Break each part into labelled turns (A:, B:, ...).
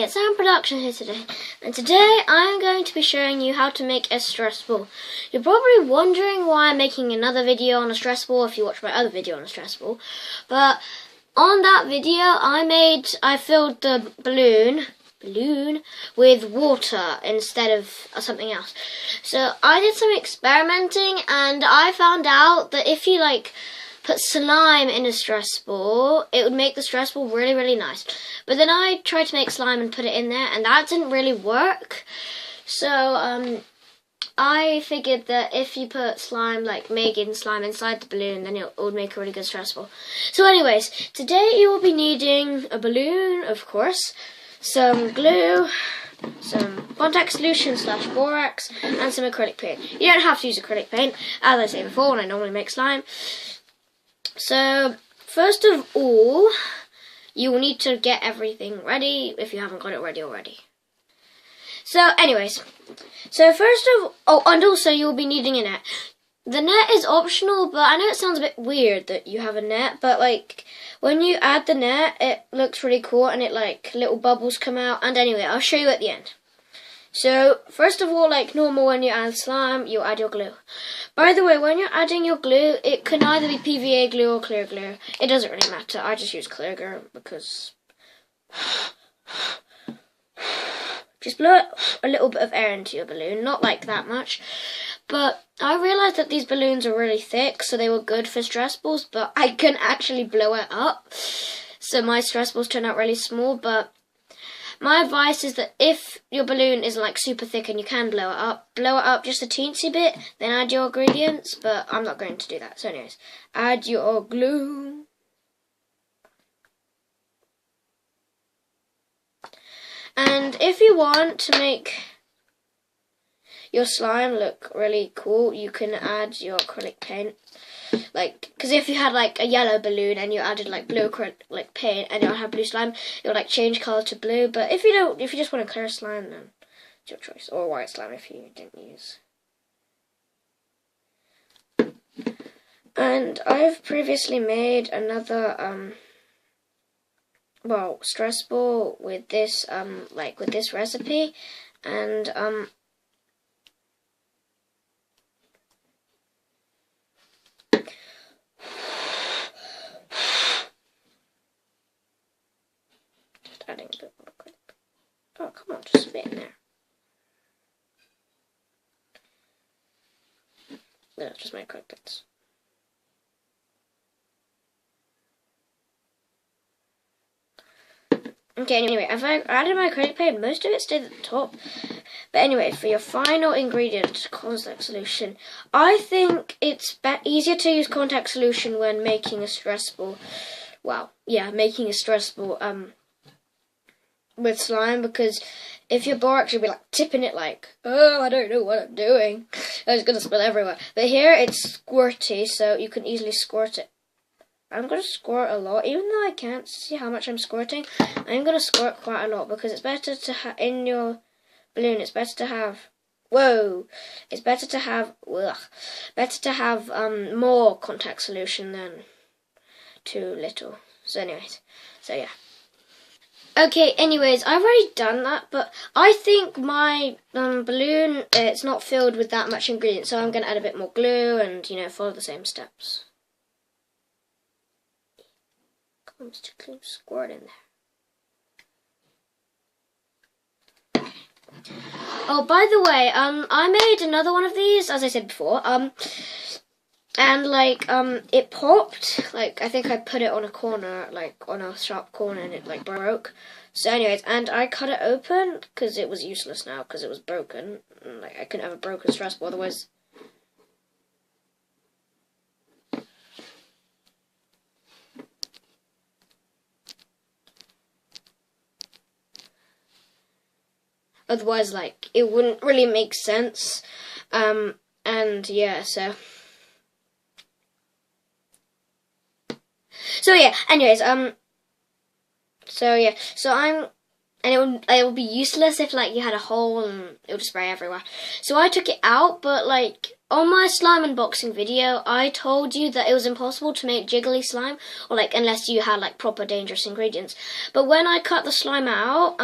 A: it's Sam Production here today, and today I'm going to be showing you how to make a stress ball. You're probably wondering why I'm making another video on a stress ball if you watch my other video on a stress ball, but on that video I filled the balloon with water instead of something else. So I did some experimenting and I found out that if you put slime in a stress ball, it would make the stress ball really, really nice. But then I tried to make slime and put it in there, and that didn't really work. So I figured that if you put slime, making slime inside the balloon, then it would make a really good stress ball. So anyways, today you will be needing a balloon, of course, some glue, some contact solution / borax, and some acrylic paint. You don't have to use acrylic paint, as I say before, when I normally make slime. So, first of all, you will need to get everything ready if you haven't got it ready already. So, anyways, and also you will be needing a net. The net is optional, but I know it sounds a bit weird that you have a net, but when you add the net, it looks really cool and it little bubbles come out. And anyway, I'll show you at the end. So, first of all, normal, when you add slime, you add your glue. By the way, when you're adding your glue, it can either be PVA glue or clear glue. It doesn't really matter. I just use clear glue because just blow a little bit of air into your balloon, not that much. But I realised that these balloons are really thick, so they were good for stress balls, but I can actually blow it up. So my stress balls turn out really small, but my advice is that if your balloon isn't super thick and you can blow it up just a teensy bit, then add your ingredients, but I'm not going to do that. So anyways, add your glue. And if you want to make your slime look really cool, you can add your acrylic paint. Because if you had a yellow balloon and you added blue acrylic paint and you'll have blue slime, it would change colour to blue. But if you just want a clear slime, then it's your choice. Or white slime if you didn't use. And I've previously made another stress ball with this with this recipe, and adding a bit more quick. Oh, come on, just spit in there. No, just my quick bits. Okay, anyway, I've added my acrylic paint. Most of it stayed at the top. But anyway, for your final ingredient, contact solution, I think it's easier to use contact solution when making a stress ball. Well, yeah, making a stress ball, with slime, because if your borax, you'll be tipping it oh, I don't know what I'm doing. It's gonna spill everywhere. But here it's squirty, so you can easily squirt it. I'm gonna squirt a lot, even though I can't see how much I'm squirting. I'm gonna squirt quite a lot because it's better to have in your balloon. It's better to have It's better to have more contact solution than too little. So anyways, yeah. Okay, anyways, I've already done that, but I think my balloon, it's not filled with that much ingredient, so I'm going to add a bit more glue and, follow the same steps. Comes to glue, squirt in there. Oh, by the way, I made another one of these, as I said before, and it popped. I think I put it on a corner, on a sharp corner, and it broke. So anyways, and I cut it open because it was useless now because it was broken. I couldn't have a broken stress ball otherwise. Otherwise, it wouldn't really make sense. And yeah, so yeah, anyways, and it would be useless if you had a hole and it would spray everywhere. So I took it out, but on my slime unboxing video, I told you that it was impossible to make jiggly slime, or like unless you had like proper dangerous ingredients. But when I cut the slime out,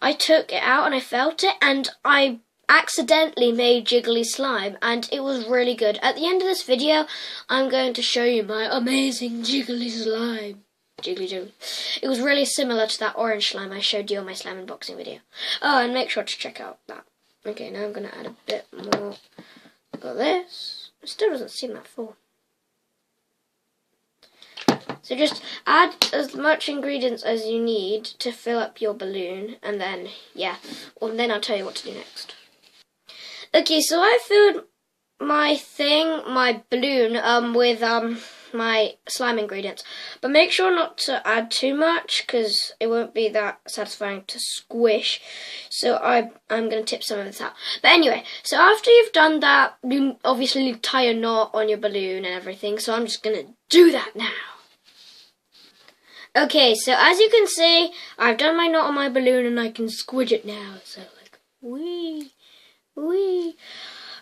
A: I took it out and I felt it, and I accidentally made jiggly slime, and it was really good. At the end of this video, I'm going to show you my amazing jiggly slime. Jiggly. It was really similar to that orange slime I showed you on my slime unboxing video. Oh, and make sure to check out that. Okay, now I'm going to add a bit more. Got this. It still doesn't seem that full. So just add as much ingredients as you need to fill up your balloon, and then, yeah, well, then I'll tell you what to do next. Okay, so I filled my balloon, with, my slime ingredients, but make sure not to add too much because it won't be that satisfying to squish. So I'm going to tip some of this out. But anyway, so after you've done that, you obviously tie a knot on your balloon and everything, so I'm just going to do that now. Okay, so as you can see, I've done my knot on my balloon and I can squidge it now. So like, wee.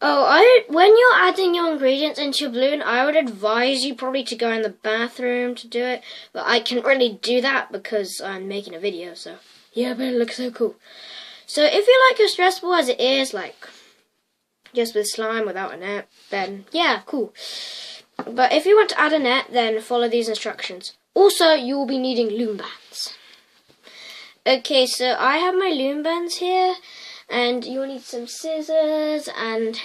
A: Oh, when you're adding your ingredients into your balloon, I would advise you probably to go in the bathroom to do it. But I can't really do that because I'm making a video, so yeah, but it looks so cool. So if you like your stress ball as it is, like just with slime without a net, then yeah, cool. But if you want to add a net, then follow these instructions. Also, you will be needing loom bands. Okay, so I have my loom bands here. And you'll need some scissors, and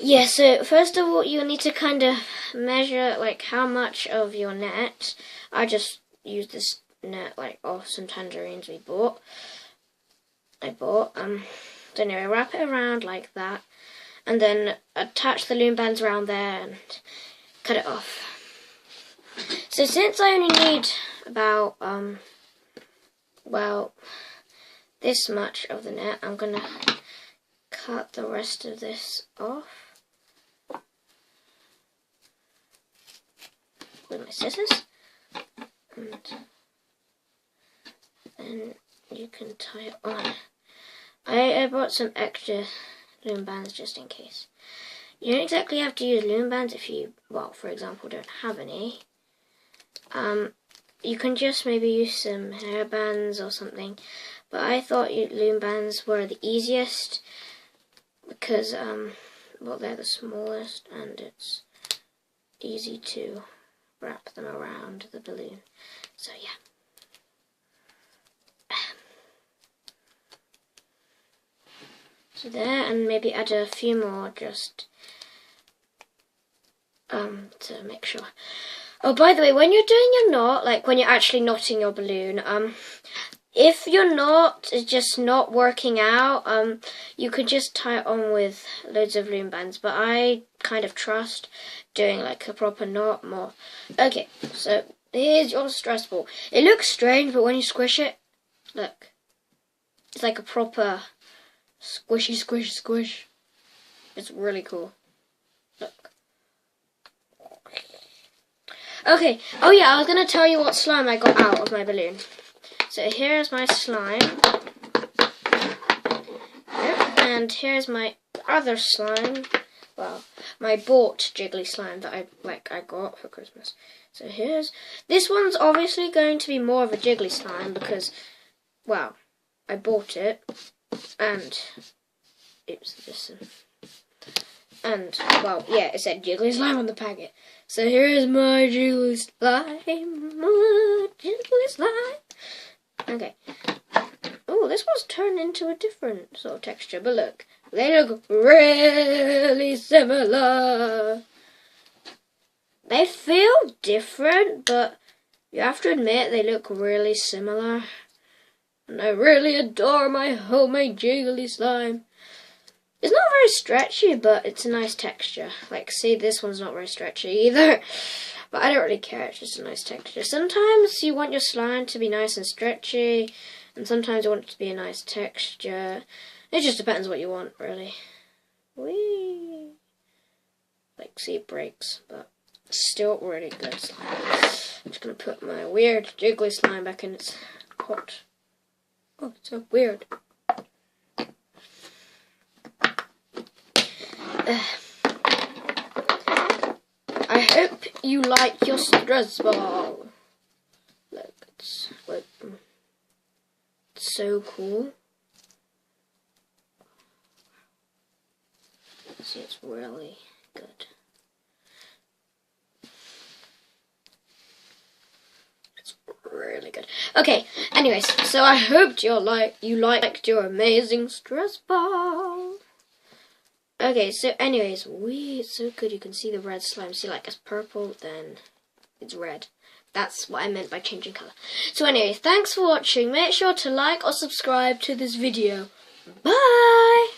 A: yeah, so first of all you'll need to kind of measure like how much of your net. I just used this net like off some tangerines I bought. So anyway, wrap it around like that, and then attach the loom bands around there and cut it off. So since I only need about this much of the net, I'm going to cut the rest of this off with my scissors, and then you can tie it on. I brought some extra loom bands just in case. You don't exactly have to use loom bands if you, well, for example, don't have any. You can just maybe use some hair bands or something. But I thought loom bands were the easiest because, well, they're the smallest and it's easy to wrap them around the balloon. So, yeah. So there, and maybe add a few more just to make sure. Oh, by the way, when you're doing your knot, like when you're actually knotting your balloon, if your knot is just not working out, you could just tie it on with loads of loom bands, but I kind of trust doing like a proper knot more. Okay, so here's your stress ball. It looks strange, but when you squish it, look, it's like a proper squishy squish. It's really cool. Look. Okay, oh yeah, I was going to tell you what slime I got out of my balloon. So here's my slime, and here's my other slime, well, my bought jiggly slime that I got for Christmas. So this one's obviously going to be more of a jiggly slime because, well, I bought it, and oops, listen. And, well, yeah, it said jiggly slime on the packet. So here's my jiggly slime, Okay. Oh, this one's turned into a different sort of texture, but look, they look really similar. They feel different, but you have to admit they look really similar. And I really adore my homemade jiggly slime. It's not very stretchy, but it's a nice texture. Like, see, this one's not very stretchy either. But I don't really care, it's just a nice texture. Sometimes you want your slime to be nice and stretchy, and sometimes you want it to be a nice texture. It just depends what you want, really. Whee! Like, see, it breaks, but it's still really good slime. I'm just going to put my weird jiggly slime back in its pot. Oh, it's so weird. I hope you like your stress ball. Look, it's so cool. See, it's really good. It's really good. Okay, anyways, so I hoped you liked your amazing stress ball. Okay, so anyways, it's so good. You can see the red slime. See, like, it's purple, then it's red. That's what I meant by changing colour. So anyways, thanks for watching. Make sure to like or subscribe to this video. Bye!